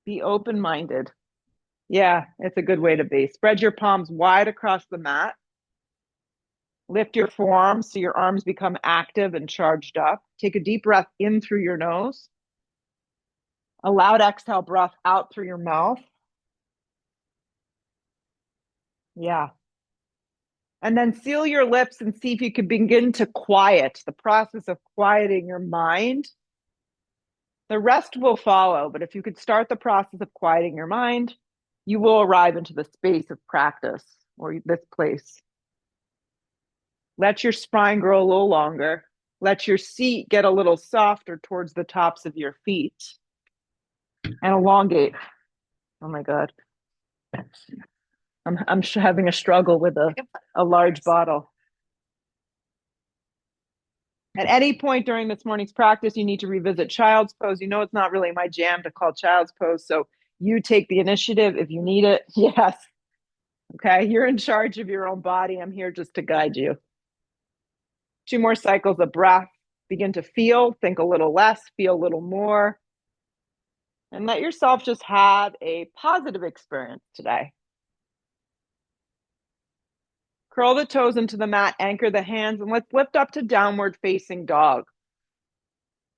Be open-minded. Yeah, it's a good way to be. Spread your palms wide across the mat. Lift your forearms so your arms become active and charged up. Take a deep breath in through your nose. A loud exhale breath out through your mouth. Yeah. And then seal your lips and see if you can begin to quiet, the process of quieting your mind. The rest will follow, but if you could start the process of quieting your mind, you will arrive into the space of practice or this place. Let your spine grow a little longer. Let your seat get a little softer towards the tops of your feet and elongate. Oh my God. I'm having a struggle with a large bottle. At any point during this morning's practice, you need to revisit child's pose. You know, it's not really my jam to call child's pose, so you take the initiative if you need it. Yes. Okay, you're in charge of your own body. I'm here just to guide you. 2 more cycles of breath. Begin to feel, think a little less, feel a little more, and let yourself just have a positive experience today. Curl the toes into the mat, anchor the hands, and let's lift up to downward facing dog.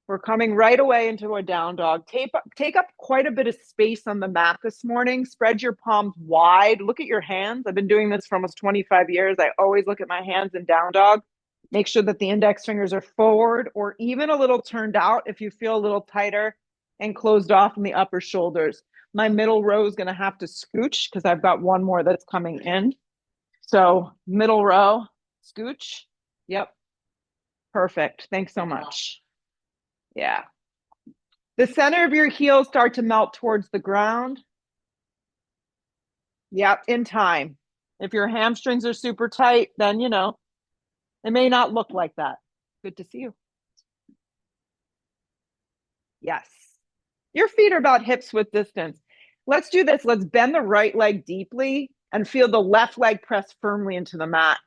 We're coming right away into a down dog. Take up quite a bit of space on the mat this morning. Spread your palms wide. Look at your hands. I've been doing this for almost 25 years. I always look at my hands in down dog. Make sure that the index fingers are forward or even a little turned out if you feel a little tighter and closed off in the upper shoulders. My middle row is going to have to scooch because I've got one more that's coming in. So middle row, scooch. Yep. Perfect. Thanks so much. Yeah. The center of your heels start to melt towards the ground. Yep, in time. If your hamstrings are super tight, then, it may not look like that. Good to see you. Yes. Your feet are about hips width distance. Let's do this. Let's bend the right leg deeply and feel the left leg press firmly into the mat.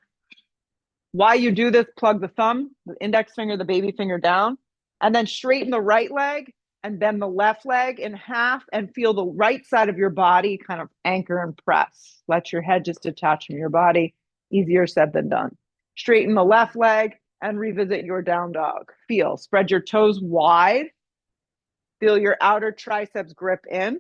While you do this, plug the thumb, the index finger, the baby finger down, and then straighten the right leg and bend the left leg in half and feel the right side of your body kind of anchor and press. Let your head just detach from your body. Easier said than done. Straighten the left leg and revisit your down dog. Feel, spread your toes wide. Feel your outer triceps grip in.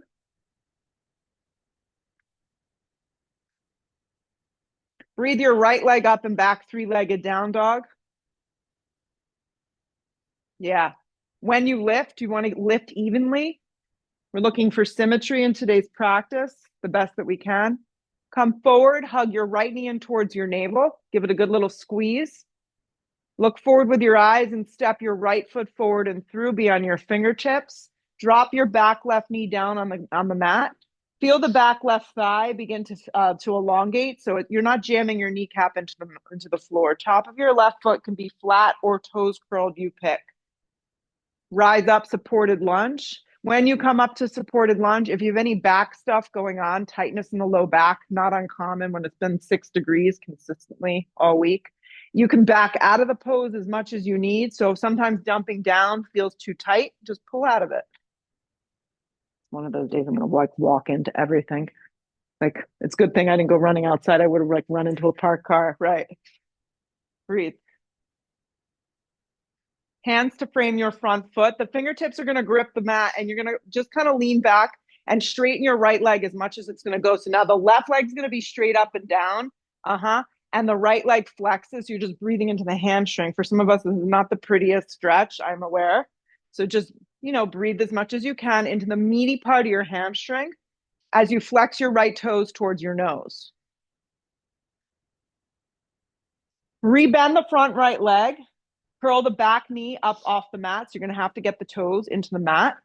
Breathe your right leg up and back, 3-legged down dog. Yeah. When you lift, you want to lift evenly. We're looking for symmetry in today's practice, the best that we can. Come forward, hug your right knee in towards your navel. Give it a good little squeeze. Look forward with your eyes and step your right foot forward and through beyond your fingertips. Drop your back left knee down on the mat. Feel the back left thigh begin to elongate, so you're not jamming your kneecap into the floor. Top of your left foot can be flat or toes curled, you pick. Rise up, supported lunge. When you come up to supported lunge, if you have any back stuff going on, tightness in the low back, not uncommon when it's been 6 degrees consistently all week, you can back out of the pose as much as you need. So if sometimes dumping down feels too tight, just pull out of it. One of those days I'm going to walk into everything. Like, it's a good thing I didn't go running outside. I would have run into a parked car. Right. Breathe. Hands to frame your front foot. The fingertips are going to grip the mat and you're going to just kind of lean back and straighten your right leg as much as it's going to go. So now the left leg's going to be straight up and down. And the right leg flexes. You're just breathing into the hamstring. For some of us, this is not the prettiest stretch, I'm aware. So just, breathe as much as you can into the meaty part of your hamstring as you flex your right toes towards your nose. Rebend the front right leg. Curl the back knee up off the mat. So you're going to have to get the toes into the mat.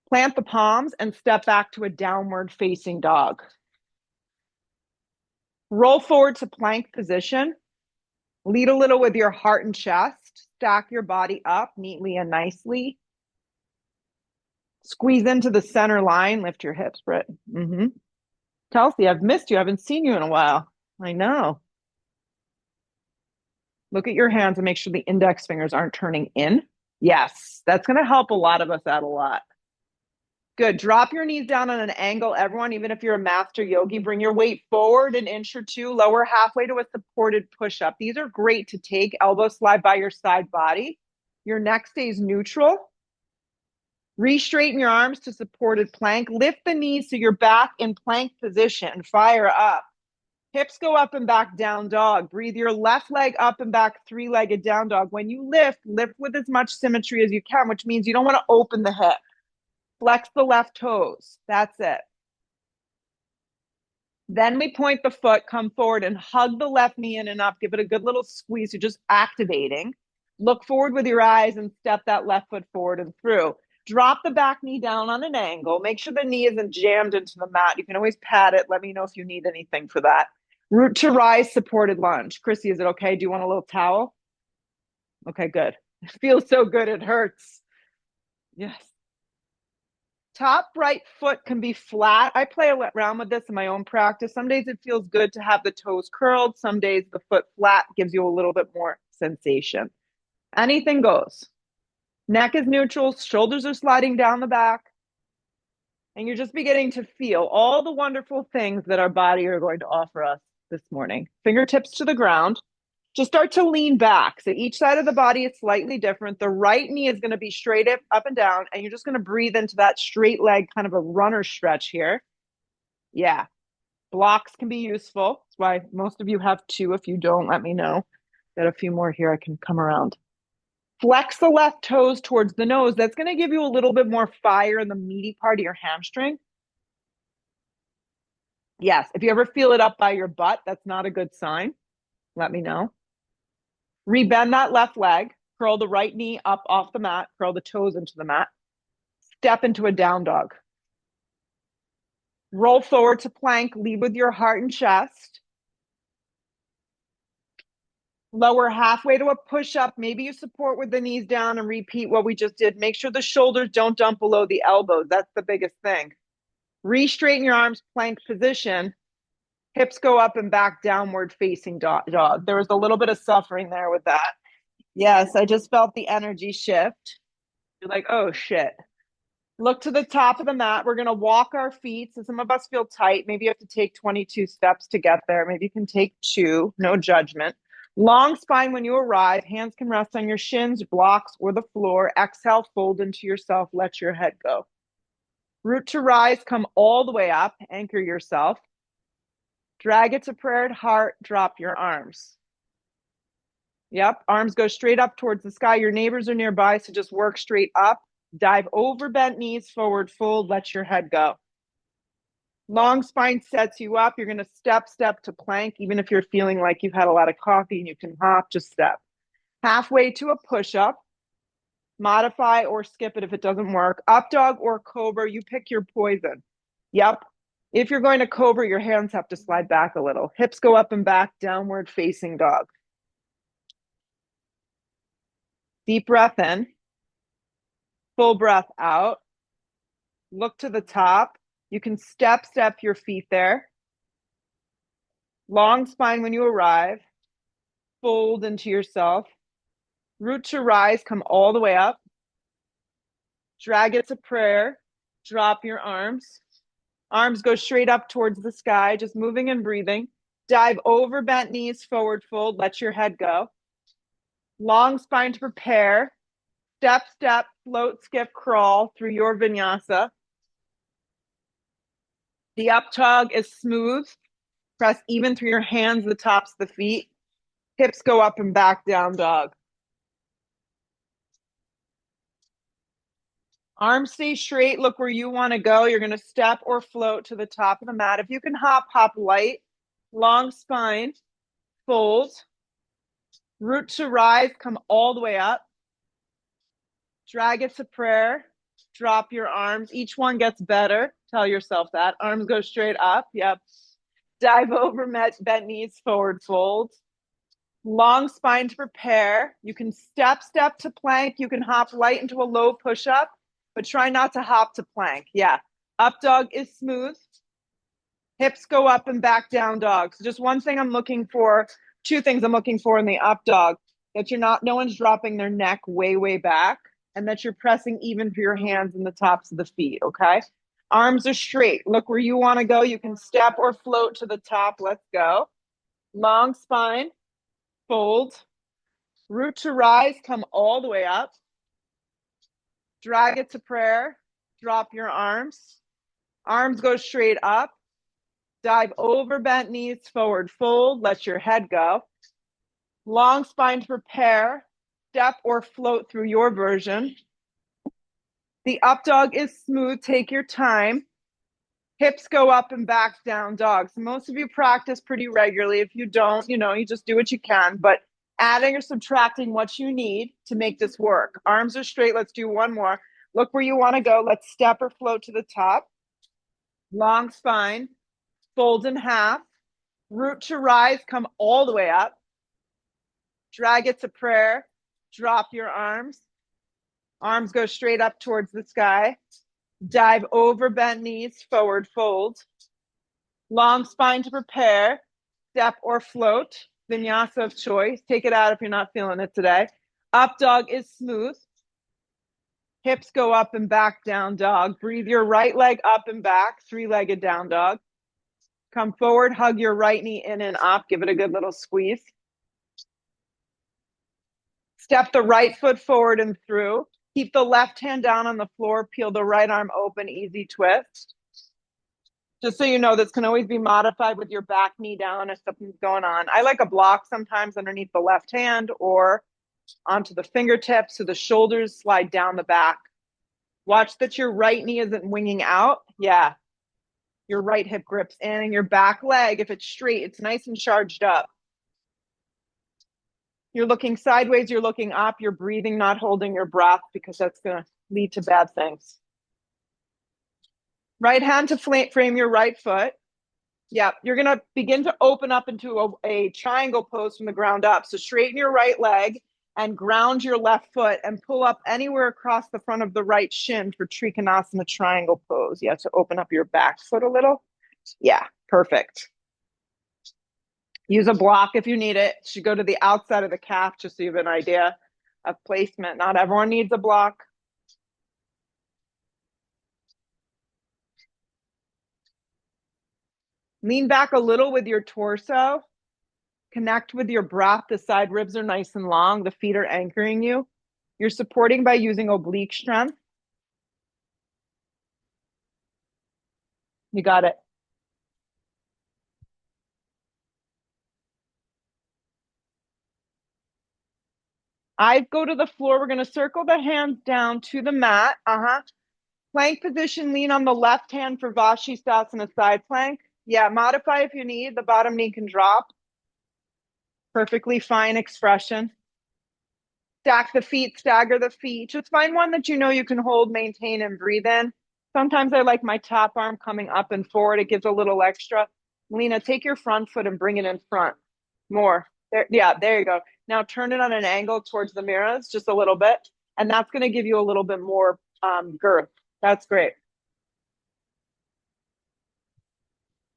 Plant the palms and step back to a downward facing dog. Roll forward to plank position. Lead a little with your heart and chest. Stack your body up neatly and nicely. Squeeze into the center line. Lift your hips, Britt. Kelsey, I've missed you. I haven't seen you in a while. I know. Look at your hands and make sure the index fingers aren't turning in. Yes, that's going to help a lot of us out a lot. Good. Drop your knees down on an angle. Everyone, even if you're a master yogi, bring your weight forward an inch or two, lower halfway to a supported push-up. These are great to take. Elbows slide by your side body. Your neck stays neutral. Re-straighten your arms to supported plank. Lift the knees so you're back in plank position. Fire up. Hips go up and back, down dog. Breathe your left leg up and back, three-legged down dog. When you lift with as much symmetry as you can, which means you don't want to open the hip. Flex the left toes. That's it. Then we point the foot, come forward and hug the left knee in and up. Give it a good little squeeze. You're just activating. Look forward with your eyes and step that left foot forward and through. Drop the back knee down on an angle. Make sure the knee isn't jammed into the mat. You can always pat it. Let me know if you need anything for that. Root to rise, supported lunge. Chrissy, is it okay? Do you want a little towel? Okay, good. It feels so good. It hurts. Yes. Top right foot can be flat. I play around with this in my own practice. Some days it feels good to have the toes curled. Some days the foot flat gives you a little bit more sensation. Anything goes. Neck is neutral. Shoulders are sliding down the back. And you're just beginning to feel all the wonderful things that our body are going to offer us this morning. Fingertips to the ground. Just start to lean back. So each side of the body is slightly different. The right knee is going to be straight up and down, and you're just going to breathe into that straight leg, kind of a runner stretch here. Yeah. Blocks can be useful. That's why most of you have two. If you don't, let me know. Got a few more here. I can come around. Flex the left toes towards the nose. That's going to give you a little bit more fire in the meaty part of your hamstring. Yes. If you ever feel it up by your butt, that's not a good sign. Let me know. Rebend that left leg, curl the right knee up off the mat, curl the toes into the mat, step into a down dog. Roll forward to plank, lead with your heart and chest. Lower halfway to a push-up. Maybe you support with the knees down and repeat what we just did. Make sure the shoulders don't dump below the elbows. That's the biggest thing. Re-straighten your arms, plank position. Hips go up and back, downward facing dog. There was a little bit of suffering there with that. Yes, I just felt the energy shift. You're like, oh shit. Look to the top of the mat. We're going to walk our feet. So some of us feel tight. Maybe you have to take 22 steps to get there. Maybe you can take 2. No judgment. Long spine when you arrive. Hands can rest on your shins, blocks, or the floor. Exhale, fold into yourself. Let your head go. Root to rise. Come all the way up. Anchor yourself. Drag it to prayer at heart. Drop your arms. Yep. Arms go straight up towards the sky. Your neighbors are nearby, so just work straight up. Dive over bent knees, forward fold. Let your head go. Long spine sets you up. You're going to step to plank. Even if you're feeling like you've had a lot of coffee and you can hop, just step. Halfway to a push-up. Modify or skip it if it doesn't work. Up dog or cobra. You pick your poison. Yep. If you're going to cobra, your hands have to slide back a little. Hips go up and back, downward facing dog. Deep breath in. Full breath out. Look to the top. You can step your feet there. Long spine when you arrive. Fold into yourself. Root to rise, come all the way up. Drag it to prayer. Drop your arms. Arms go straight up towards the sky, just moving and breathing. Dive over bent knees, forward fold. Let your head go. Long spine to prepare. Step, float, skip, crawl through your vinyasa. The up dog is smooth. Press even through your hands, the tops of the feet. Hips go up and back, down dog. Arms stay straight. Look where you want to go. You're going to step or float to the top of the mat. If you can hop light. Long spine. Fold. Root to rise. Come all the way up. Drag it to prayer. Drop your arms. Each one gets better. Tell yourself that. Arms go straight up. Yep. Dive over bent knees, forward fold. Long spine to prepare. You can step to plank. You can hop light into a low push-up, but try not to hop to plank. Yeah. Up dog is smooth. Hips go up and back, down dog. So just one thing I'm looking for, 2 things I'm looking for in the up dog, that no one's dropping their neck way back. and that you're pressing even for your hands and the tops of the feet, okay? Arms are straight. Look where you want to go. You can step or float to the top. Let's go. Long spine, fold. Root to rise, come all the way up. Drag it to prayer. Drop your arms. Arms go straight up. Dive over bent knees, forward fold. Let your head go. Long spine to prepare. Step or float through your version. The up dog is smooth. Take your time. Hips go up and back, down dog. So most of you practice pretty regularly. If you don't, you just do what you can. But adding or subtracting what you need to make this work. Arms are straight. Let's do one more. Look where you want to go. Let's step or float to the top. Long spine. Fold in half. Root to rise. Come all the way up. Drag it to prayer. Drop your arms. Arms go straight up towards the sky. Dive over bent knees, forward fold. Long spine to prepare. Step or float. Vinyasa of choice. Take it out if you're not feeling it today. Up dog is smooth. Hips go up and back, down dog. Breathe your right leg up and back, three-legged down dog. Come forward, hug your right knee in and up. Give it a good little squeeze. Step the right foot forward and through. Keep the left hand down on the floor. Peel the right arm open, easy twist. Just so you know, this can always be modified with your back knee down if something's going on. I like a block sometimes underneath the left hand or onto the fingertips so the shoulders slide down the back. Watch that your right knee isn't winging out. Yeah. Your right hip grips in, and your back leg, if it's straight, it's nice and charged up. You're looking sideways, you're looking up, you're breathing, not holding your breath, because that's going to lead to bad things. Right hand to frame your right foot. Yeah, you're going to begin to open up into a triangle pose from the ground up. So straighten your right leg and ground your left foot and pull up anywhere across the front of the right shin for Trikonasana triangle pose. You have to open up your back foot a little. Yeah, perfect. Use a block if you need it. It should go to the outside of the calf just so you have an idea of placement. Not everyone needs a block. Lean back a little with your torso. Connect with your breath. The side ribs are nice and long. The feet are anchoring you. You're supporting by using oblique strength. You got it. I go to the floor. We're going to circle the hands down to the mat. Plank position, lean on the left hand for Vashisthasana side plank. Yeah, modify if you need. The bottom knee can drop. Perfectly fine expression. Stack the feet, stagger the feet. Just find one that you know you can hold, maintain, and breathe in. Sometimes I like my top arm coming up and forward. It gives a little extra. Lena, take your front foot and bring it in front. More. There, yeah, there you go. Now turn it on an angle towards the mirrors, just a little bit. And that's going to give you a little bit more girth. That's great.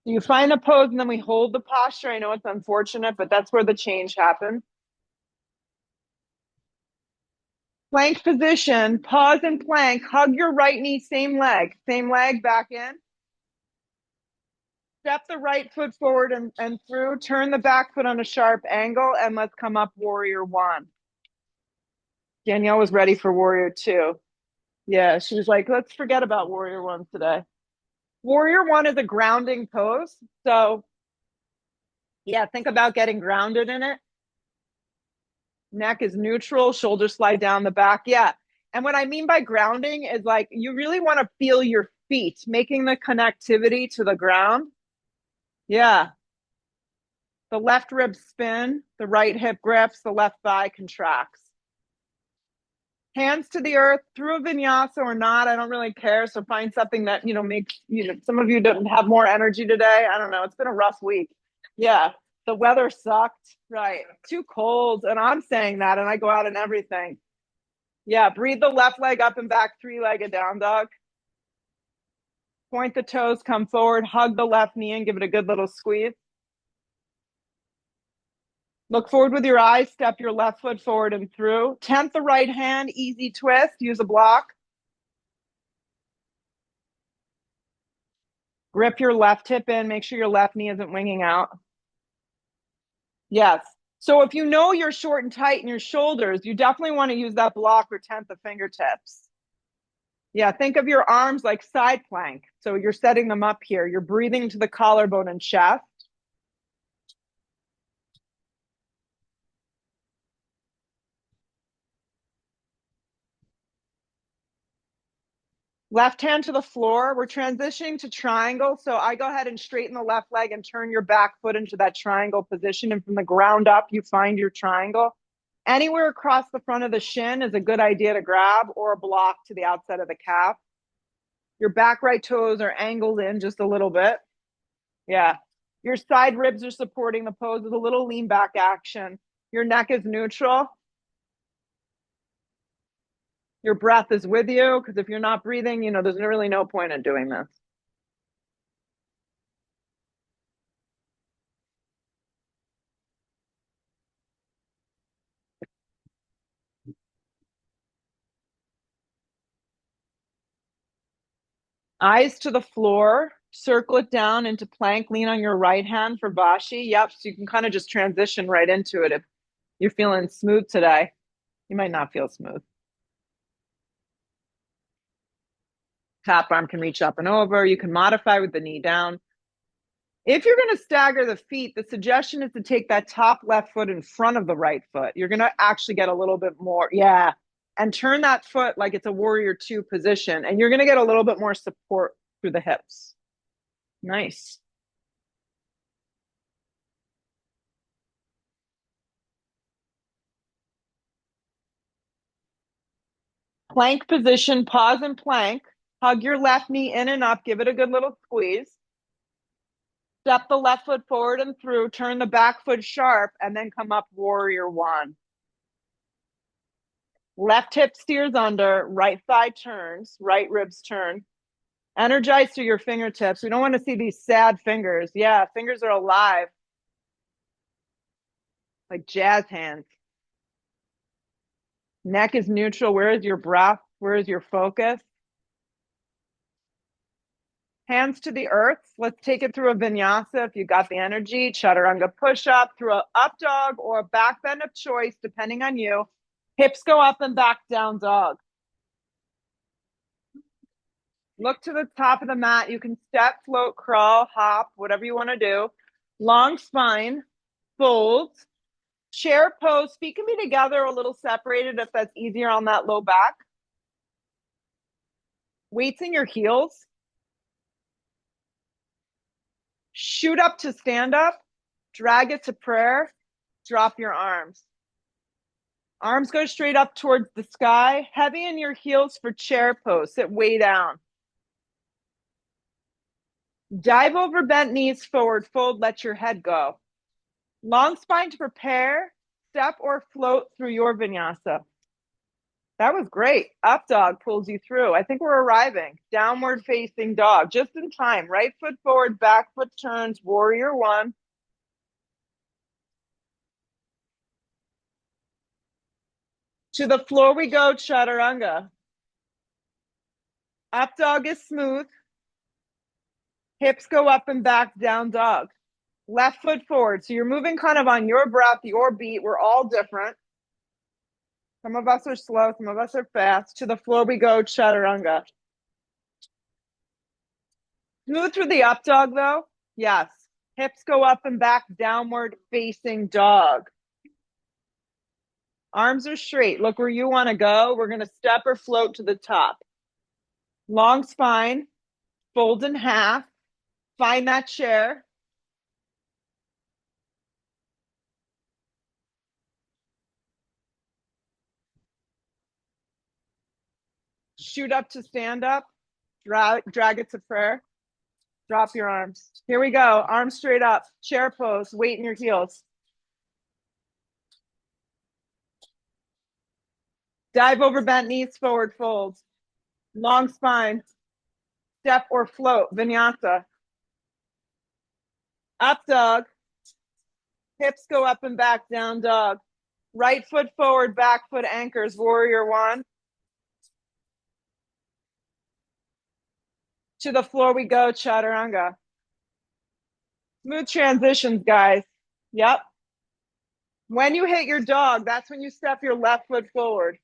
You find the pose and then we hold the posture. I know it's unfortunate, but that's where the change happens. Plank position, pause and plank, hug your right knee, same leg back in. Step the right foot forward and through, turn the back foot on a sharp angle, and let's come up warrior one. Danielle was ready for warrior two. Yeah, she was like, let's forget about warrior one today. Warrior one is a grounding pose. So yeah, think about getting grounded in it. Neck is neutral, shoulders slide down the back. Yeah. And what I mean by grounding is like you really want to feel your feet making the connectivity to the ground. Yeah. The left rib spin, the right hip grips, the left thigh contracts. Hands to the earth through a vinyasa or not, I don't really care. So find something that, makes, some of you don't have more energy today. I don't know. It's been a rough week. Yeah. The weather sucked. Right. Too cold. And I'm saying that, and I go out in everything. Yeah. Breathe the left leg up and back, three-legged down dog. Point the toes, come forward, hug the left knee and give it a good little squeeze. Look forward with your eyes. Step your left foot forward and through. 10th the right hand, easy twist. Use a block. Grip your left hip in. Make sure your left knee isn't winging out. Yes. So if you know you're short and tight in your shoulders, you definitely want to use that block or 10th of fingertips. Yeah, think of your arms like side plank. So you're setting them up here. You're breathing to the collarbone and chest. Left hand to the floor. We're transitioning to triangle. So I go ahead and straighten the left leg and turn your back foot into that triangle position. And from the ground up, you find your triangle. Anywhere across the front of the shin is a good idea to grab, or a block to the outside of the calf. Your back right toes are angled in just a little bit. Yeah. Your side ribs are supporting the pose with a little lean back action. Your neck is neutral. Your breath is with you, because if you're not breathing, there's really no point in doing this. Eyes to the floor, circle it down into plank, lean on your right hand for Vashi. Yep, so you can kind of just transition right into it if you're feeling smooth today. You might not feel smooth. Tap arm can reach up and over. You can modify with the knee down. If you're going to stagger the feet, the suggestion is to take that top left foot in front of the right foot. You're going to actually get a little bit more, yeah, and turn that foot like it's a warrior two position, and you're going to get a little bit more support through the hips. Nice. Plank position, pause and plank. Hug your left knee in and up. Give it a good little squeeze. Step the left foot forward and through. Turn the back foot sharp, and then come up warrior one. Left hip steers under, right thigh turns, right ribs turn. Energize through your fingertips. We don't want to see these sad fingers. Yeah, fingers are alive, like jazz hands. Neck is neutral. Where is your breath? Where is your focus? Hands to the earth. Let's take it through a vinyasa if you got the energy. Chaturanga push up through a up dog or a back bend of choice, depending on you. Hips go up and back, down dog. Look to the top of the mat. You can step, float, crawl, hop, whatever you want to do. Long spine, fold, chair pose. Feet can be together, a little separated if that's easier on that low back. Weights in your heels. Shoot up to stand up. Drag it to prayer. Drop your arms. Arms go straight up towards the sky. Heavy in your heels for chair pose. Sit way down. Dive over bent knees, forward fold. Let your head go. Long spine to prepare. Step or float through your vinyasa. That was great. Up dog pulls you through. I think we're arriving. Downward facing dog, just in time. Right foot forward, back foot turns, warrior one. To the floor we go, chaturanga. Up dog is smooth. Hips go up and back, down dog. Left foot forward. So you're moving kind of on your breath, your beat. We're all different. Some of us are slow, some of us are fast. To the floor we go, chaturanga. Smooth through the up dog though. Yes. Hips go up and back, downward facing dog. Arms are straight. Look where you want to go. We're going to step or float to the top. Long spine, fold in half. Find that chair. Shoot up to stand up. Drag it to prayer. Drop your arms. Here we go. Arms straight up. Chair pose. Weight in your heels. Dive over bent knees, forward fold. Long spine. Step or float. Vinyasa. Up dog. Hips go up and back, down dog. Right foot forward, back foot anchors, warrior one. To the floor we go, chaturanga. Smooth transitions, guys. Yep. When you hit your dog, that's when you step your left foot forward.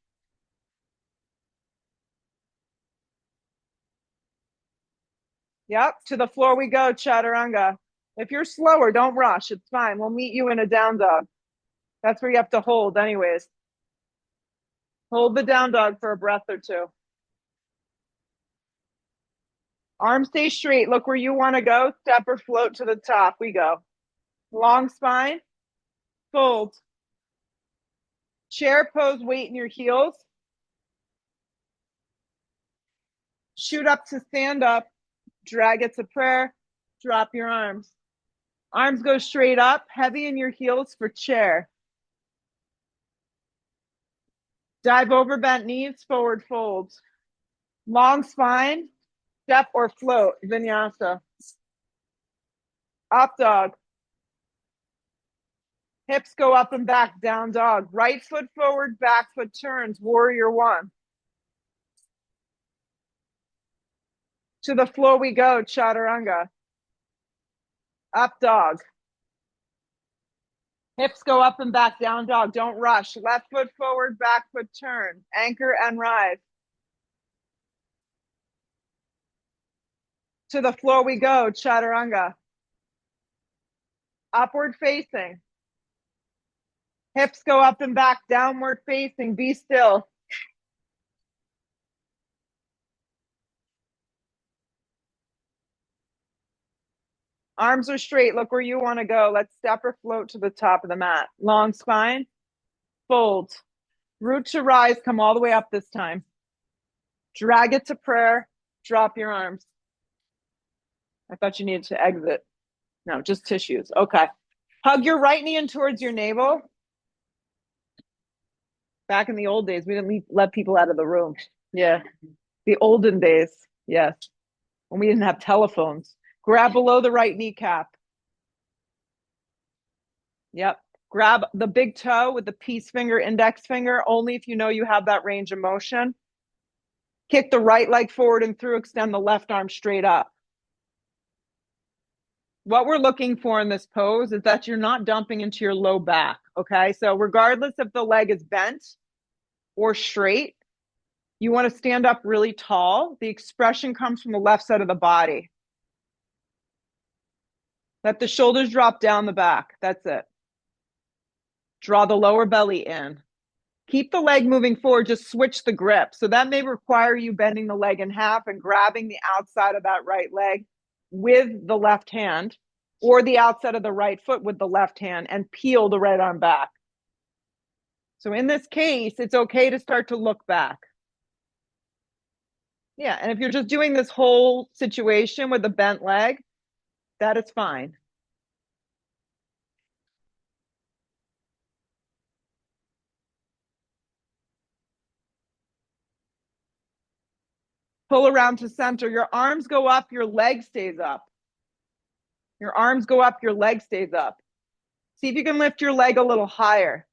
Yep. To the floor we go, chaturanga. If you're slower, don't rush. It's fine. We'll meet you in a down dog. That's where you have to hold anyways. Hold the down dog for a breath or two. Arms stay straight. Look where you want to go. Step or float to the top. We go. Long spine. Fold. Chair pose, weight in your heels. Shoot up to stand up. Drag it to prayer. Drop your arms. Arms go straight up. Heavy in your heels for chair. Dive over bent knees. Forward fold. Long spine. Step or float. Vinyasa. Up dog. Hips go up and back, down dog. Right foot forward, back foot turns, warrior one. To the floor we go, chaturanga. Up dog. Hips go up and back, down dog. Don't rush. Left foot forward, back foot turn. Anchor and rise. To the floor we go, chaturanga. Upward facing. Hips go up and back, downward facing. Be still. Arms are straight. Look where you want to go. Let's step or float to the top of the mat. Long spine. Fold. Root to rise. Come all the way up this time. Drag it to prayer. Drop your arms. I thought you needed to exit. No, just tissues. Okay. Hug your right knee in towards your navel. Back in the old days, we didn't let people out of the room. Yeah. The olden days. Yes. When we didn't have telephones. Grab below the right kneecap. Yep. Grab the big toe with the peace finger, index finger, only if you know you have that range of motion. Kick the right leg forward and through, extend the left arm straight up. What we're looking for in this pose is that you're not dumping into your low back, okay? So regardless if the leg is bent or straight, you want to stand up really tall. The expression comes from the left side of the body. Let the shoulders drop down the back. That's it. Draw the lower belly in. Keep the leg moving forward. Just switch the grip. So that may require you bending the leg in half and grabbing the outside of that right leg with the left hand, or the outside of the right foot with the left hand, and peel the right arm back. So in this case, it's okay to start to look back. Yeah, and if you're just doing this whole situation with a bent leg, that is fine. Pull around to center. Your arms go up, your leg stays up. Your arms go up, your leg stays up. See if you can lift your leg a little higher.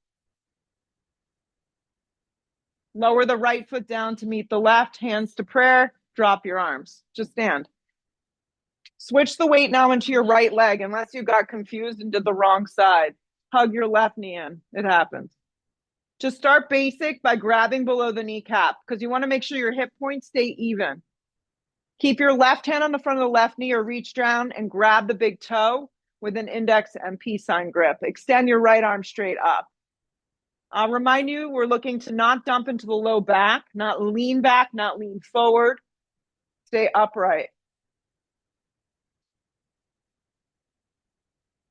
Lower the right foot down to meet the left, hands to prayer, drop your arms. Just stand. Switch the weight now into your right leg unless you got confused and did the wrong side. Hug your left knee in. It happens. Just start basic by grabbing below the kneecap because you want to make sure your hip points stay even. Keep your left hand on the front of the left knee or reach down and grab the big toe with an index and peace sign grip. Extend your right arm straight up. I'll remind you, we're looking to not dump into the low back, not lean back, not lean forward. Stay upright.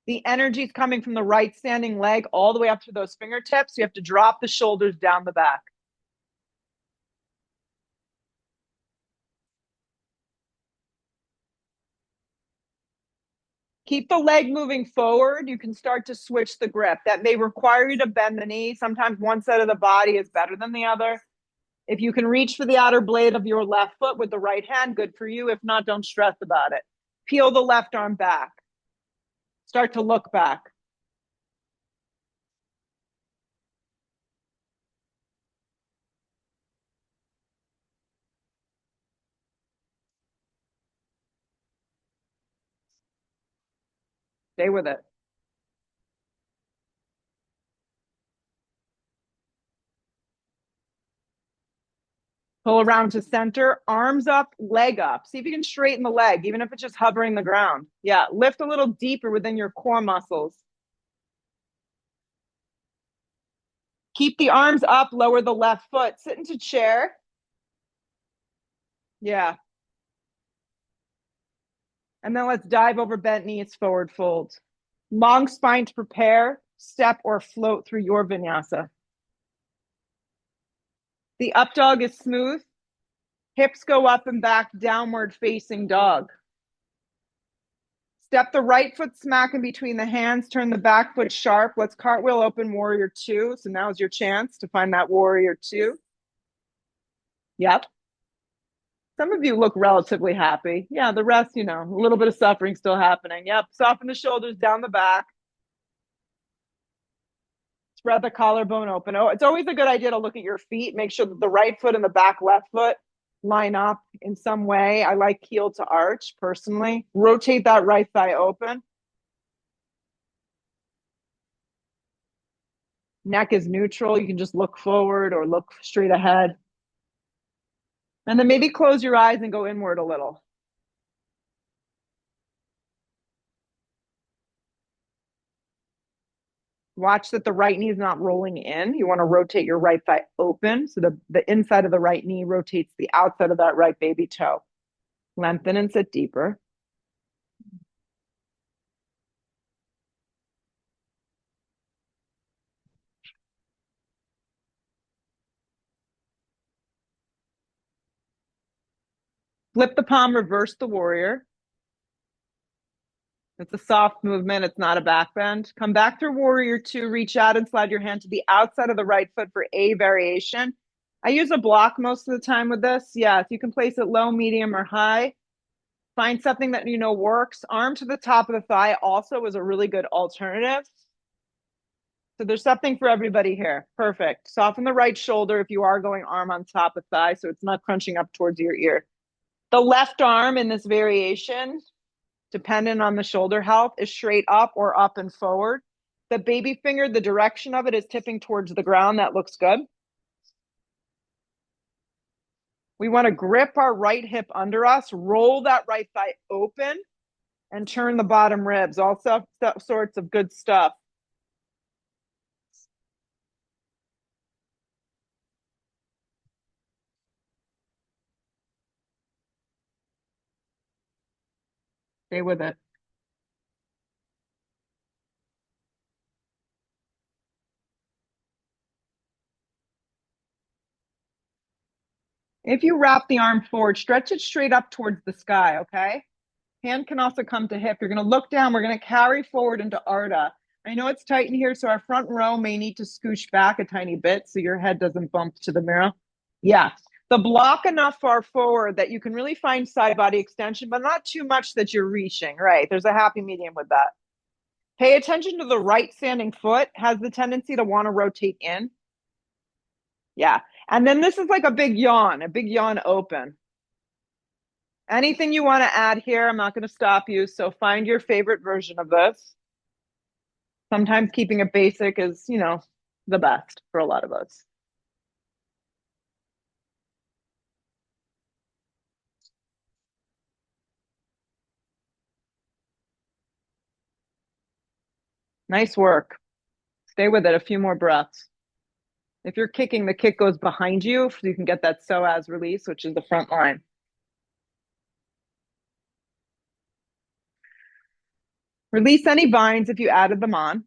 The energy is coming from the right standing leg all the way up to those fingertips. You have to drop the shoulders down the back. Keep the leg moving forward. You can start to switch the grip. That may require you to bend the knee. Sometimes one side of the body is better than the other. If you can reach for the outer blade of your left foot with the right hand, good for you. If not, don't stress about it. Peel the left arm back. Start to look back. Stay with it. Pull around to center, arms up, leg up. See if you can straighten the leg, even if it's just hovering the ground. Yeah, lift a little deeper within your core muscles. Keep the arms up, lower the left foot. Sit into chair. Yeah. And then let's dive over bent knees, forward fold. Long spine to prepare, step or float through your vinyasa. The up dog is smooth. Hips go up and back, downward facing dog. Step the right foot smack in between the hands, turn the back foot sharp. Let's cartwheel open warrior two. So now's your chance to find that warrior two. Yep. Some of you look relatively happy. Yeah, the rest, you know, a little bit of suffering still happening. Yep. Soften the shoulders down the back. Spread the collarbone open. Oh, it's always a good idea to look at your feet. Make sure that the right foot and the back left foot line up in some way. I like heel to arch personally. Rotate that right thigh open. Neck is neutral. You can just look forward or look straight ahead. And then maybe close your eyes and go inward a little. Watch that the right knee is not rolling in. You want to rotate your right thigh open so the inside of the right knee rotates the outside of that right baby toe. Lengthen and sit deeper. Flip the palm, reverse the warrior. It's a soft movement. It's not a back bend. Come back through warrior two. Reach out and slide your hand to the outside of the right foot for a variation. I use a block most of the time with this. Yeah, if you can place it low, medium, or high. Find something that you know works. Arm to the top of the thigh also is a really good alternative. So there's something for everybody here. Perfect. Soften the right shoulder if you are going arm on top of thigh so it's not crunching up towards your ear. The left arm in this variation, dependent on the shoulder health, is straight up or up and forward. The baby finger, the direction of it is tipping towards the ground. That looks good. We want to grip our right hip under us, roll that right thigh open, and turn the bottom ribs. All sorts of good stuff. Stay with it. If you wrap the arm forward, stretch it straight up towards the sky, okay? Hand can also come to hip. You're going to look down. We're going to carry forward into Ardha. I know it's tight in here, so our front row may need to scooch back a tiny bit so your head doesn't bump to the mirror. Yeah. The block enough far forward that you can really find side body extension, but not too much that you're reaching. Right. There's a happy medium with that. Pay attention to the right standing foot has the tendency to want to rotate in. Yeah. And then this is like a big yawn open. Anything you want to add here, I'm not going to stop you. So find your favorite version of this. Sometimes keeping it basic is, you know, the best for a lot of us. Nice work. Stay with it a few more breaths. If you're kicking, the kick goes behind you so you can get that psoas release, which is the front line. Release any binds if you added them on.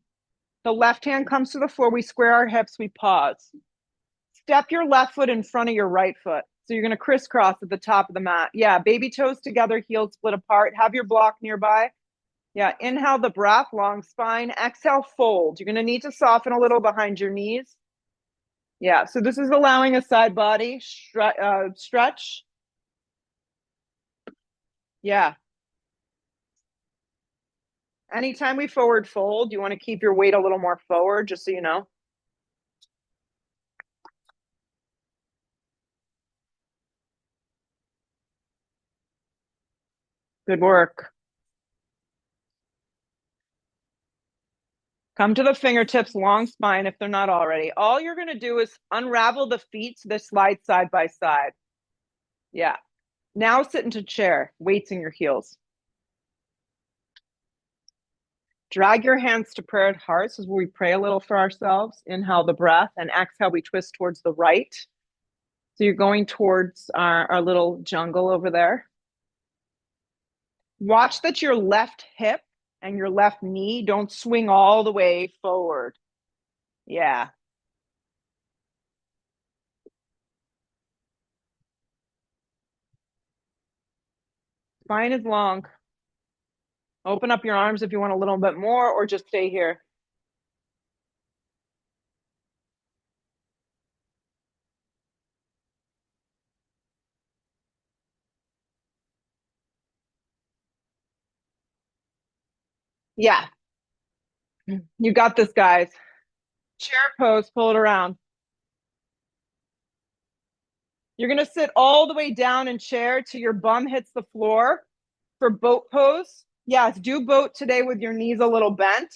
The left hand comes to the floor. We square our hips. We pause. Step your left foot in front of your right foot. So you're going to crisscross at the top of the mat. Yeah, baby toes together, heels split apart. Have your block nearby. Yeah, inhale the breath, long spine. Exhale, fold. You're going to need to soften a little behind your knees. Yeah, so this is allowing a side body stretch. Yeah. Anytime we forward fold, you want to keep your weight a little more forward, just so you know. Good work. Come to the fingertips, long spine if they're not already. All you're going to do is unravel the feet so they slide side by side. Yeah. Now sit into chair, weights in your heels. Drag your hands to prayer at heart. This is where we pray a little for ourselves. Inhale the breath and exhale, we twist towards the right. So you're going towards our little jungle over there. Watch that your left hip and your left knee don't swing all the way forward. Yeah. Spine is long. Open up your arms if you want a little bit more, or just stay here. Yeah. You got this, guys. Chair pose, pull it around. You're going to sit all the way down in chair till your bum hits the floor for boat pose. Yes, do boat today with your knees a little bent.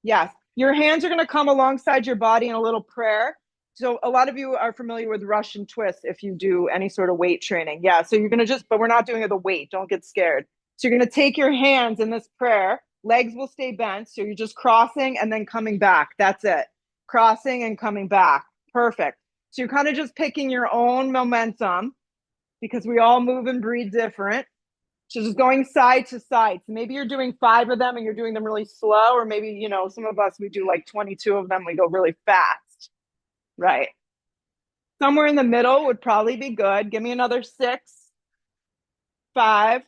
Yes, your hands are going to come alongside your body in a little prayer. So a lot of you are familiar with Russian twists if you do any sort of weight training. Yeah, so you're going to but we're not doing it the weight. Don't get scared. So you're going to take your hands in this prayer. Legs will stay bent. So you're just crossing and then coming back. That's it. Crossing and coming back. Perfect. So you're kind of just picking your own momentum because we all move and breathe different. So just going side to side. So maybe you're doing 5 of them and you're doing them really slow, or maybe, some of us, we do like 22 of them. We go really fast. Right. Somewhere in the middle would probably be good. Give me another 6, 5,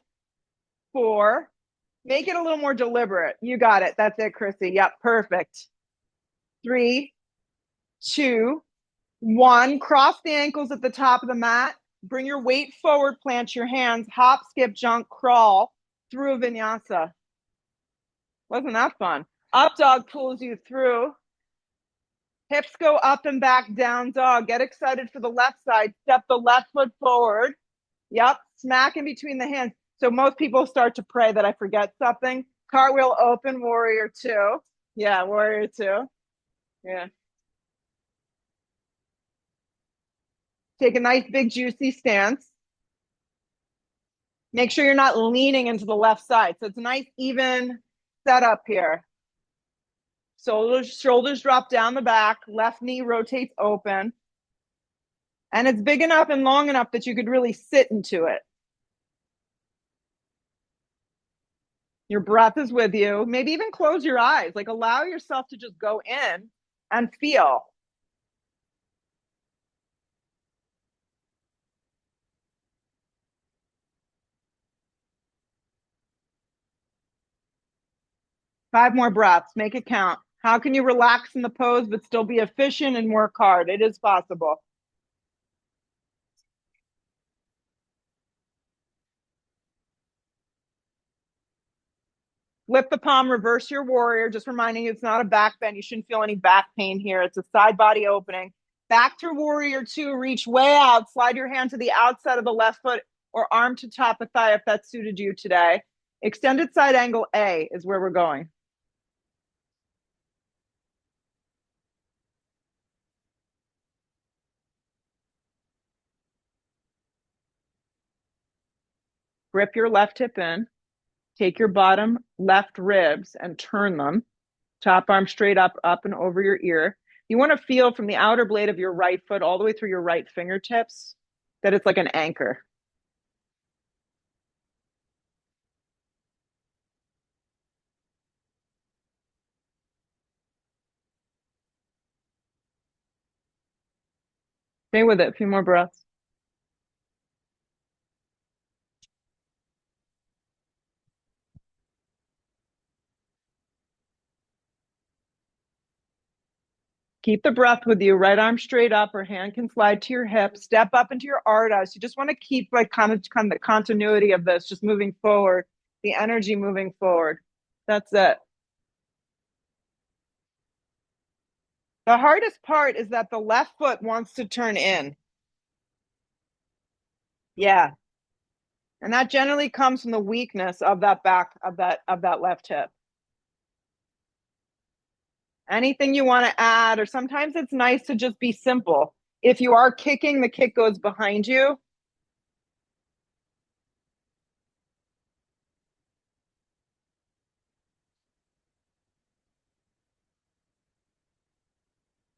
4. Make it a little more deliberate. You got it. That's it, Chrissy. Yep. Perfect. 3, 2, 1. Cross the ankles at the top of the mat. Bring your weight forward, plant your hands, hop, skip, jump, crawl through a vinyasa. Wasn't that fun? Up dog pulls you through. Hips go up and back, down dog. Get excited for the left side. Step the left foot forward. Yep, smack in between the hands. So most people start to pray that I forget something. Cartwheel open, warrior 2. Yeah, warrior 2. Yeah. Take a nice big juicy stance. Make sure you're not leaning into the left side. So it's a nice even setup here. Shoulders drop down the back. Left knee rotates open. And it's big enough and long enough that you could really sit into it. Your breath is with you. Maybe even close your eyes. Like allow yourself to just go in and feel. Five more breaths. Make it count. How can you relax in the pose but still be efficient and work hard? It is possible. Flip the palm, reverse your warrior. Just reminding you it's not a back bend. You shouldn't feel any back pain here. It's a side body opening. Back to warrior 2. Reach way out. Slide your hand to the outside of the left foot or arm to top of thigh if that suited you today. Extended side angle A is where we're going. Grip your left hip in. Take your bottom left ribs and turn them. Top arm straight up and over your ear. You want to feel from the outer blade of your right foot all the way through your right fingertips that it's like an anchor. Stay with it. A few more breaths. Keep the breath with you. Right arm straight up, or hand can slide to your hip. Step up into your ardha. So you just want to keep like kind of the continuity of this, just moving forward, the energy moving forward. That's it. The hardest part is that the left foot wants to turn in. Yeah. And that generally comes from the weakness of that back of that left hip. Anything you want to add, or sometimes it's nice to just be simple. If you are kicking, the kick goes behind you.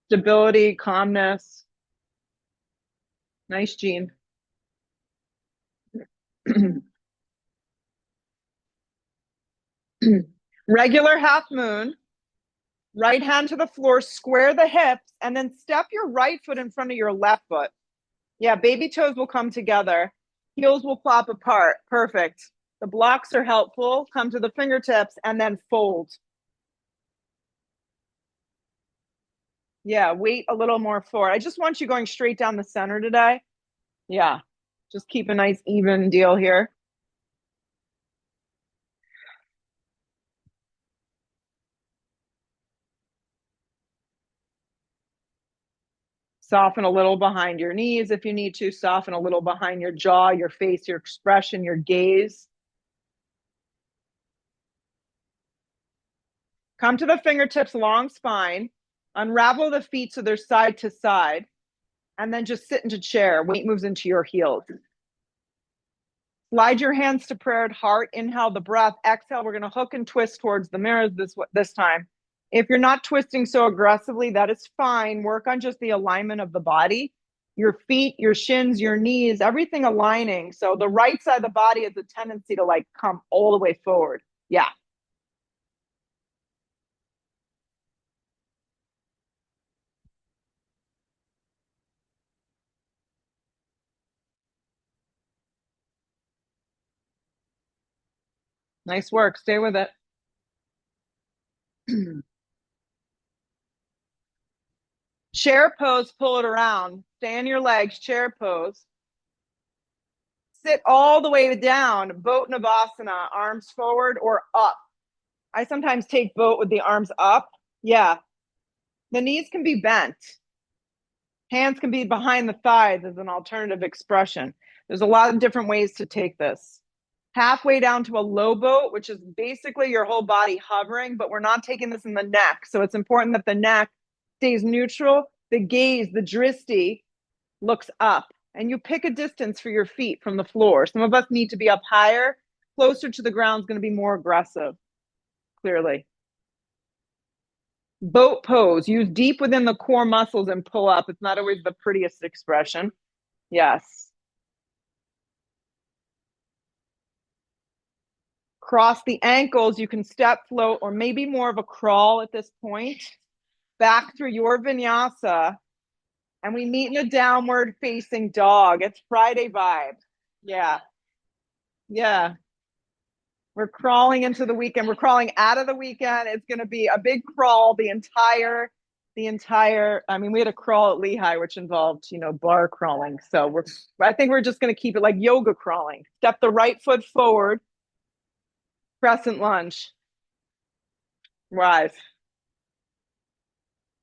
Stability, calmness. Nice, Gene. Regular half moon, right hand to the floor, square the hips, and then step your right foot in front of your left foot. Yeah, baby toes will come together. Heels will flop apart. Perfect. The blocks are helpful. Come to the fingertips and then fold. Yeah, weight a little more forward. I just want you going straight down the center today. Yeah, just keep a nice even deal here. Soften a little behind your knees if you need to. Soften a little behind your jaw, your face, your expression, your gaze. Come to the fingertips, long spine. Unravel the feet so they're side to side. And then just sit into chair. Weight moves into your heels. Slide your hands to prayer heart. Inhale the breath. Exhale. We're going to hook and twist towards the mirrors this time. If you're not twisting so aggressively, that is fine. Work on just the alignment of the body, your feet, your shins, your knees, everything aligning. So the right side of the body has a tendency to like come all the way forward. Yeah. Nice work. Stay with it. Chair pose, pull it around. Stay on your legs, chair pose. Sit all the way down, boat navasana, arms forward or up. I sometimes take boat with the arms up. Yeah. The knees can be bent. Hands can be behind the thighs as an alternative expression. There's a lot of different ways to take this. Halfway down to a low boat, which is basically your whole body hovering, but we're not taking this in the neck. So it's important that the neck stays neutral. The gaze, the dristi, looks up. And you pick a distance for your feet from the floor. Some of us need to be up higher. Closer to the ground is going to be more aggressive, clearly. Boat pose. Use deep within the core muscles and pull up. It's not always the prettiest expression. Yes. Cross the ankles. You can step, float, or maybe more of a crawl at this point. Back through your vinyasa. And we meet in a downward facing dog. It's Friday vibe. Yeah. Yeah. We're crawling into the weekend. We're crawling out of the weekend. It's going to be a big crawl I mean, we had a crawl at Lehigh, which involved, bar crawling. So I think we're just going to keep it like yoga crawling. Step the right foot forward, crescent lunge, rise,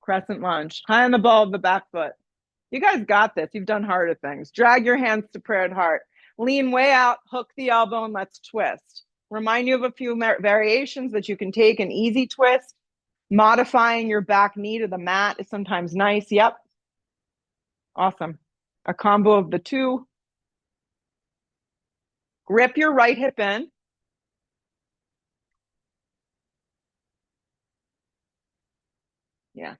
crescent lunge, high on the ball of the back foot. You guys got this. You've done harder things. Drag your hands to prayer heart. Lean way out, hook the elbow, and let's twist. Remind you of a few variations that you can take. An easy twist. Modifying your back knee to the mat is sometimes nice. Yep. Awesome. A combo of the two. Grip your right hip in. Yeah.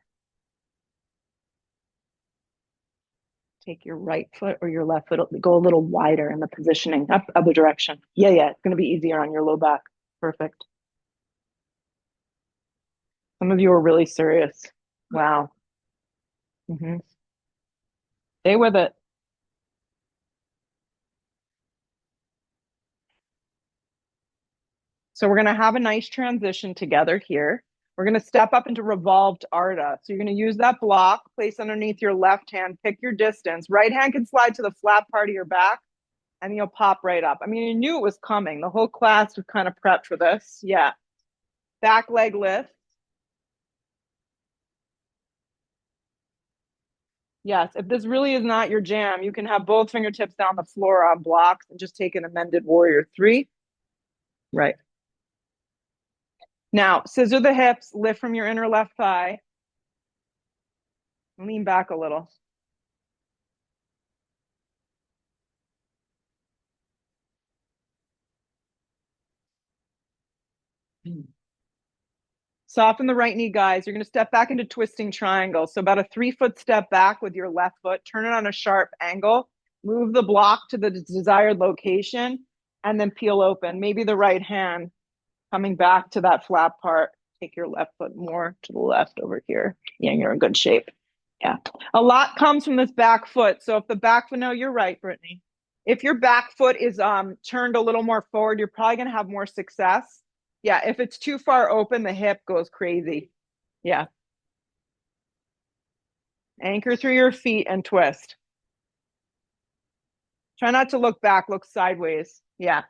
Take your right foot or your left foot, go a little wider in the positioning, up other direction. Yeah. It's going to be easier on your low back. Perfect. Some of you are really serious. Wow. Mm-hmm. Stay with it. So we're going to have a nice transition together here. We're going to step up into revolved Ardha. So you're going to use that block, place underneath your left hand, pick your distance. Right hand can slide to the flat part of your back, and you'll pop right up. I mean, you knew it was coming. The whole class was kind of prepped for this. Yeah. Back leg lift. Yes, if this really is not your jam, you can have both fingertips down the floor on blocks and just take an amended warrior three. Right. Now, scissor the hips, lift from your inner left thigh. Lean back a little. Soften the right knee, guys. You're going to step back into twisting triangle. So about a 3-foot step back with your left foot. Turn it on a sharp angle. Move the block to the desired location and then peel open. Maybe the right hand coming back to that flat part. Take your left foot more to the left over here. Yeah, you're in good shape. Yeah. A lot comes from this back foot. So if the back foot, no, you're right, Brittany. If your back foot is turned a little more forward, you're probably going to have more success. Yeah, if it's too far open, the hip goes crazy. Yeah. Anchor through your feet and twist. Try not to look back, look sideways. Yeah.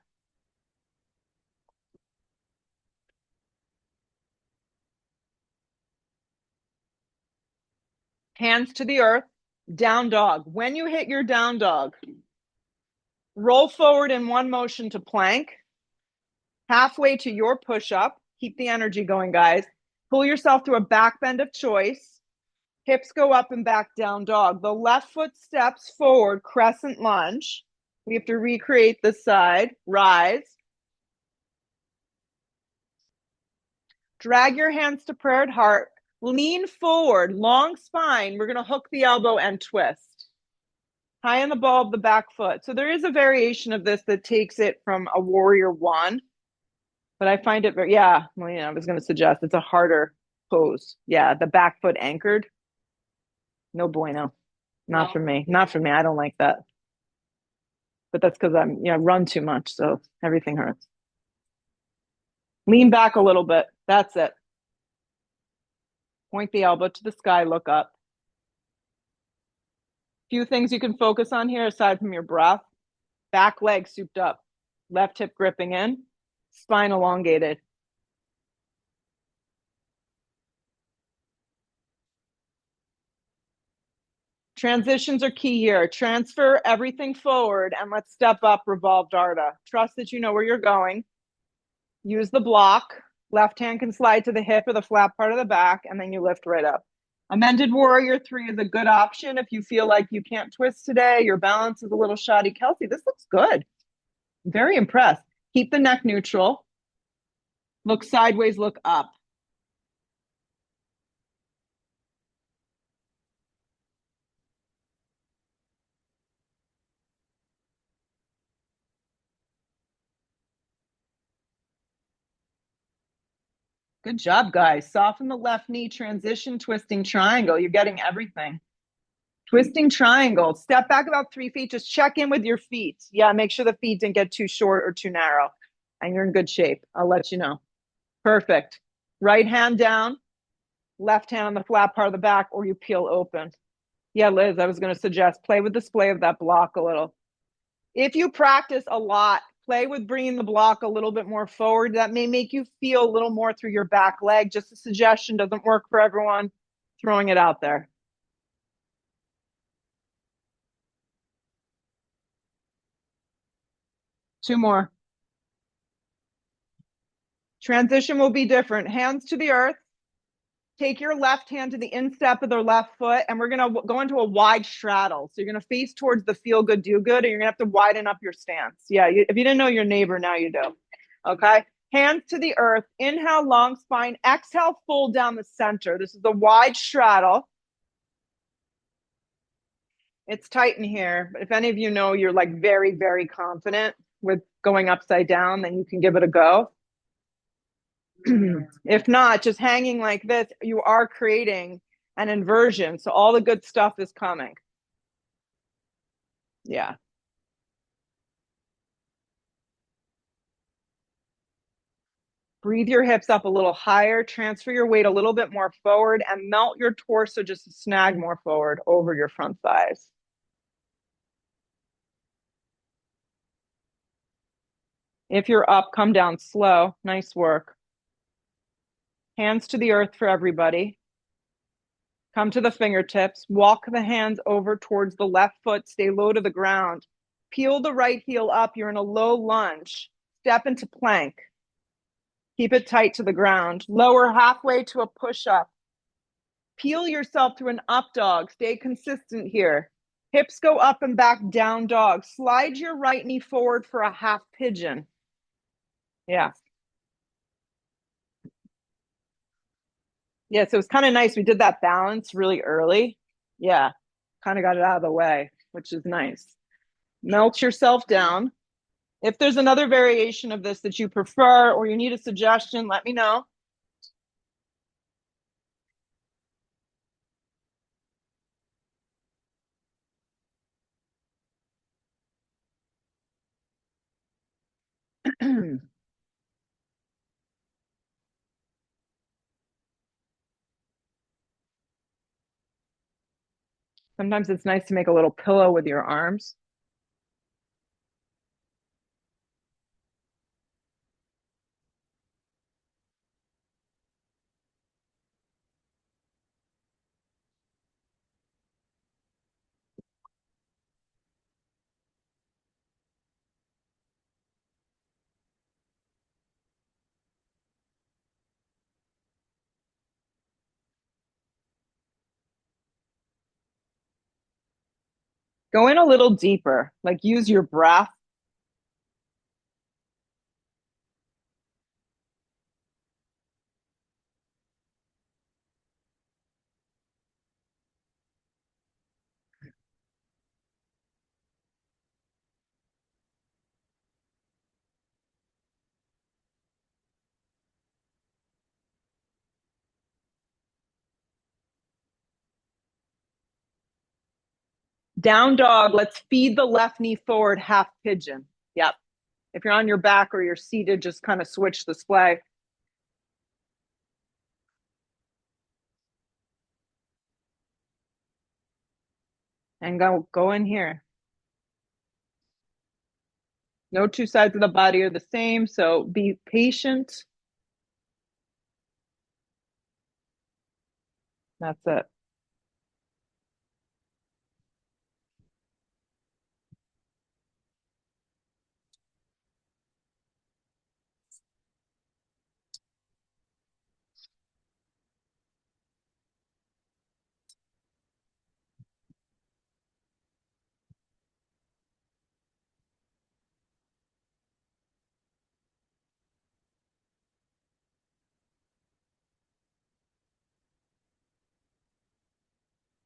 Hands to the earth, down dog. When you hit your down dog, roll forward in one motion to plank, halfway to your push-up. Keep the energy going, guys. Pull yourself to a back bend of choice. Hips go up and back, down dog. The left foot steps forward, crescent lunge. We have to recreate the side. Rise. Drag your hands to prayer at heart. Lean forward, long spine. We're going to hook the elbow and twist. High in the ball of the back foot. So there is a variation of this that takes it from a warrior one. But I find it very, yeah, well, yeah, I was going to suggest it's a harder pose. Yeah, the back foot anchored. No bueno. Not for me. Not for me. I don't like that. But that's because I'm, run too much. So everything hurts. Lean back a little bit. That's it. Point the elbow to the sky, look up. Few things you can focus on here aside from your breath. Back leg souped up. Left hip gripping in. Spine elongated. Transitions are key here. Transfer everything forward and let's step up revolved Arda. Trust that you know where you're going. Use the block. Left hand can slide to the hip or the flat part of the back, and then you lift right up. Amended Warrior 3 is a good option if you feel like you can't twist today, your balance is a little shoddy. Kelsey, this looks good. I'm very impressed. Keep the neck neutral. Look sideways, look up. Good job, guys. Soften the left knee, transition, twisting triangle. You're getting everything. Twisting triangle. Step back about 3 feet. Just check in with your feet. Yeah, make sure the feet didn't get too short or too narrow. And you're in good shape. I'll let you know. Perfect. Right hand down. Left hand on the flat part of the back, or you peel open. Yeah, Liz, I was going to suggest play with the splay of that block a little. If you practice a lot, play with bringing the block a little bit more forward. That may make you feel a little more through your back leg. Just a suggestion, doesn't work for everyone. Throwing it out there. Two more. Transition will be different. Hands to the earth. Take your left hand to the instep of the left foot, and we're going to go into a wide straddle. So you're going to face towards the feel good, do good, and you're going to have to widen up your stance. Yeah, if you didn't know your neighbor, now you do. Okay. Hands to the earth. Inhale, long spine. Exhale, fold down the center. This is the wide straddle. It's tight in here, but if any of you know you're like very, very confident with going upside down, then you can give it a go. If not, just hanging like this, you are creating an inversion. So all the good stuff is coming. Yeah. Breathe your hips up a little higher, transfer your weight a little bit more forward, and melt your torso just a snag more forward over your front thighs. If you're up, come down slow. Nice work. Hands to the earth for everybody. Come to the fingertips. Walk the hands over towards the left foot. Stay low to the ground. Peel the right heel up. You're in a low lunge. Step into plank. Keep it tight to the ground. Lower halfway to a push-up. Peel yourself to an up dog. Stay consistent here. Hips go up and back, down dog. Slide your right knee forward for a half pigeon. Yeah. Yeah, so it's kind of nice. We did that balance really early. Yeah, kind of got it out of the way, which is nice. Melt yourself down. If there's another variation of this that you prefer or you need a suggestion, let me know. Sometimes it's nice to make a little pillow with your arms. Go in a little deeper, like use your breath. Down dog, let's feed the left knee forward, half pigeon. Yep. If you're on your back or you're seated, just kind of switch the splay. And go in here. No two sides of the body are the same, so be patient. That's it.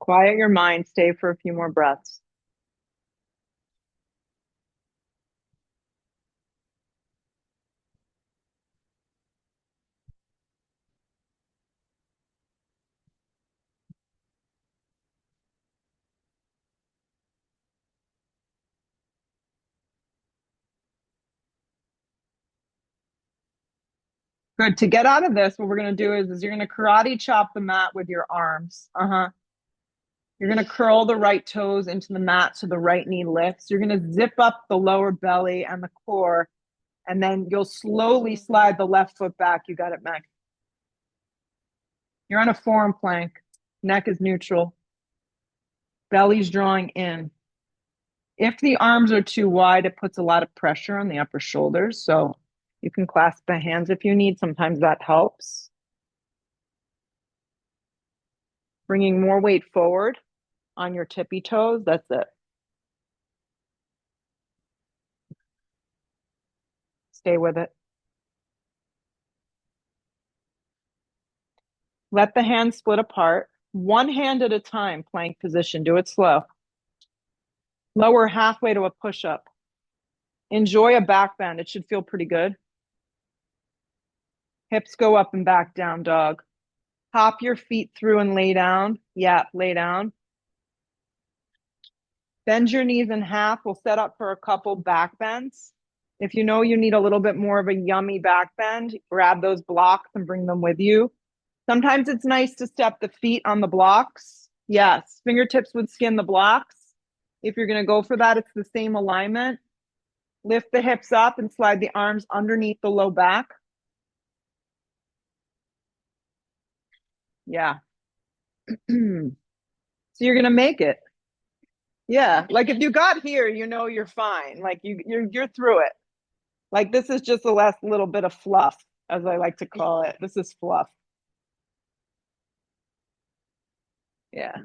Quiet your mind, stay for a few more breaths. Good. To get out of this, what we're going to do is you're going to karate chop the mat with your arms. Uh-huh. You're going to curl the right toes into the mat so the right knee lifts. You're going to zip up the lower belly and the core, and then you'll slowly slide the left foot back. You got it, Meg. You're on a forearm plank. Neck is neutral. Belly's drawing in. If the arms are too wide, it puts a lot of pressure on the upper shoulders. So you can clasp the hands if you need. Sometimes that helps. Bringing more weight forward on your tippy toes. That's it. Stay with it. Let the hands split apart. One hand at a time, plank position. Do it slow. Lower halfway to a push-up. Enjoy a back bend. It should feel pretty good. Hips go up and back, down dog. Hop your feet through and lay down. Yeah, lay down. Bend your knees in half. We'll set up for a couple back bends. If you know you need a little bit more of a yummy back bend, grab those blocks and bring them with you. Sometimes it's nice to step the feet on the blocks. Yes, fingertips would skin the blocks. If you're going to go for that, it's the same alignment. Lift the hips up and slide the arms underneath the low back. Yeah. So you're going to make it. Yeah, like if you got here, you know you're fine. Like you're through it. Like this is just the last little bit of fluff. as I like to call it. This is fluff. Yeah.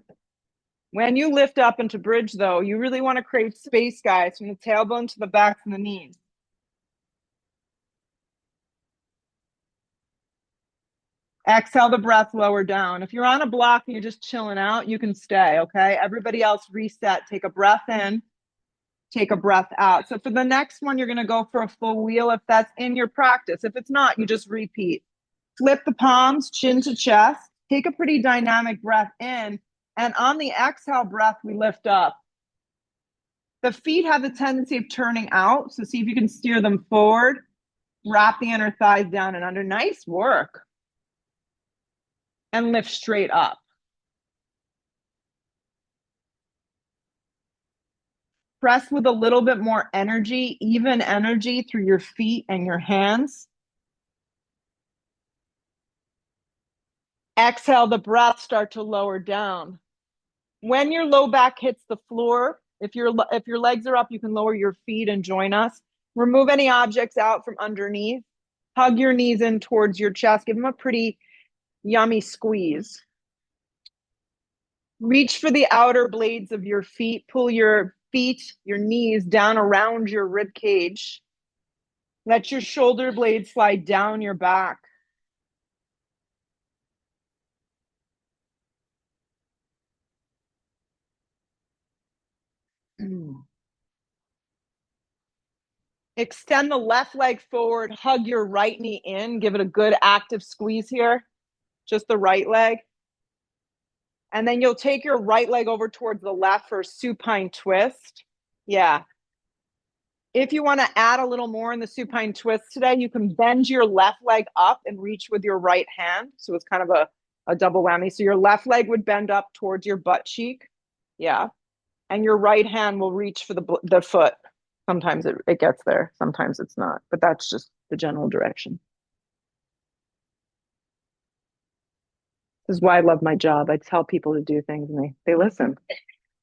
When you lift up into bridge, though, you really want to create space, guys, from the tailbone to the backs and the knees. Exhale the breath lower down. If you're on a block and you're just chilling out, you can stay, okay? Everybody else reset. Take a breath in, take a breath out. So for the next one, you're going to go for a full wheel if that's in your practice. If it's not, you just repeat. Flip the palms, chin to chest. Take a pretty dynamic breath in. And on the exhale breath, we lift up. The feet have the tendency of turning out. So see if you can steer them forward. Wrap the inner thighs down and under. Nice work. And lift straight up. Press with a little bit more energy, even energy through your feet and your hands. Exhale the breath, start to lower down. When your low back hits the floor, if your legs are up, you can lower your feet and join us. Remove any objects out from underneath. Hug your knees in towards your chest. Give them a pretty yummy squeeze. Reach for the outer blades of your feet. Pull your feet, your knees down around your rib cage. Let your shoulder blades slide down your back. Extend the left leg forward, hug your right knee in, give it a good active squeeze here, just the right leg. And then you'll take your right leg over towards the left for a supine twist. Yeah. If you want to add a little more in the supine twist today, you can bend your left leg up and reach with your right hand. So it's kind of a double whammy. So your left leg would bend up towards your butt cheek. Yeah. And your right hand will reach for the foot. Sometimes it gets there, sometimes it's not, but that's just the general direction. This is why I love my job. I tell people to do things and they listen.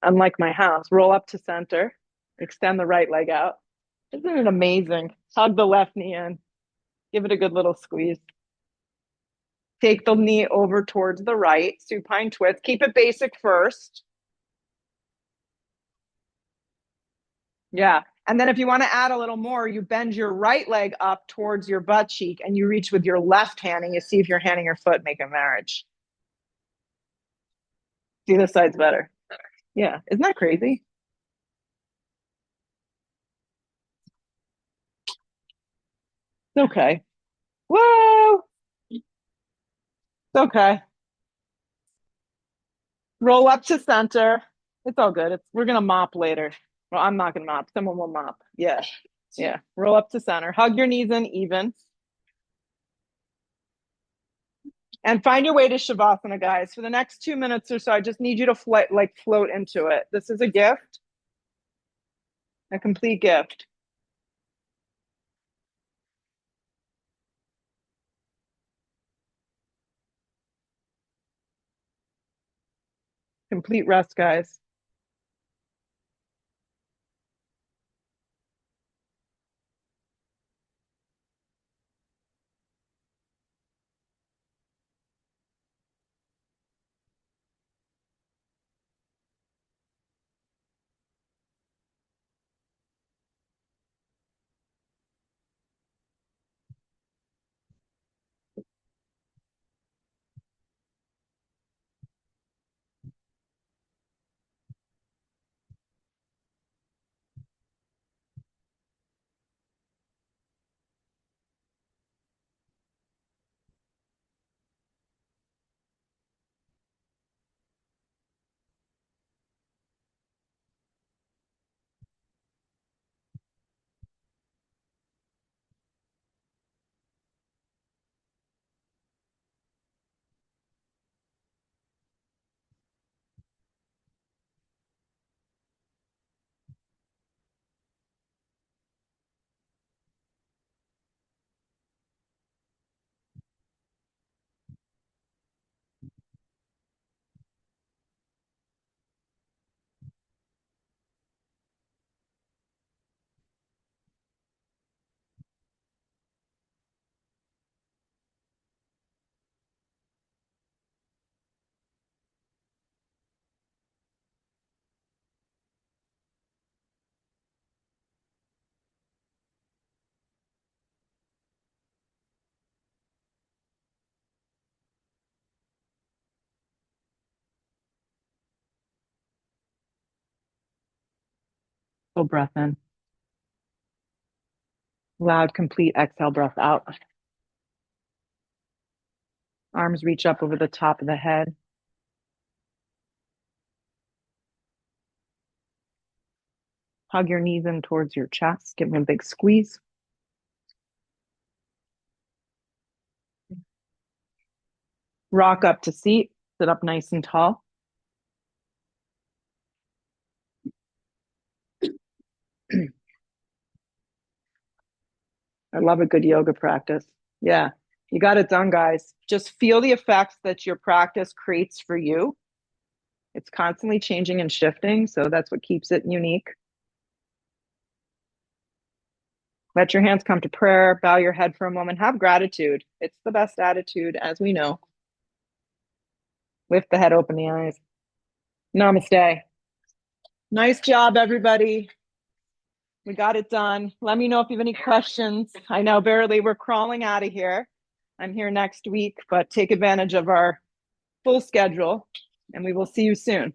Unlike my house, roll up to center, extend the right leg out. Isn't it amazing? Hug the left knee in, give it a good little squeeze. Take the knee over towards the right, supine twist. Keep it basic first. Yeah. And then if you want to add a little more, you bend your right leg up towards your butt cheek and you reach with your left hand and you see if your hand and your foot make a marriage. See, this side's better. Yeah. Isn't that crazy? It's okay. Whoa. It's okay. Roll up to center. It's all good. We're gonna mop later. Well, I'm not gonna mop. Someone will mop. Yeah. Yeah. Roll up to center. Hug your knees in even. And find your way to Shavasana, guys. For the next 2 minutes or so, I just need you to float into it. This is a gift, a complete gift. Complete rest, guys. Full breath in. Loud, complete exhale breath out. Arms reach up over the top of the head. Hug your knees in towards your chest. Give them a big squeeze. Rock up to seat. Sit up nice and tall. I love a good yoga practice. Yeah, you got it done, guys. Just feel the effects that your practice creates for you. It's constantly changing and shifting, so that's what keeps it unique. Let your hands come to prayer. Bow your head for a moment. Have gratitude. It's the best attitude, as we know. Lift the head, open the eyes. Namaste. Nice job, everybody. We got it done. Let me know if you have any questions. I know barely we're crawling out of here. I'm here next week, but take advantage of our full schedule and we will see you soon.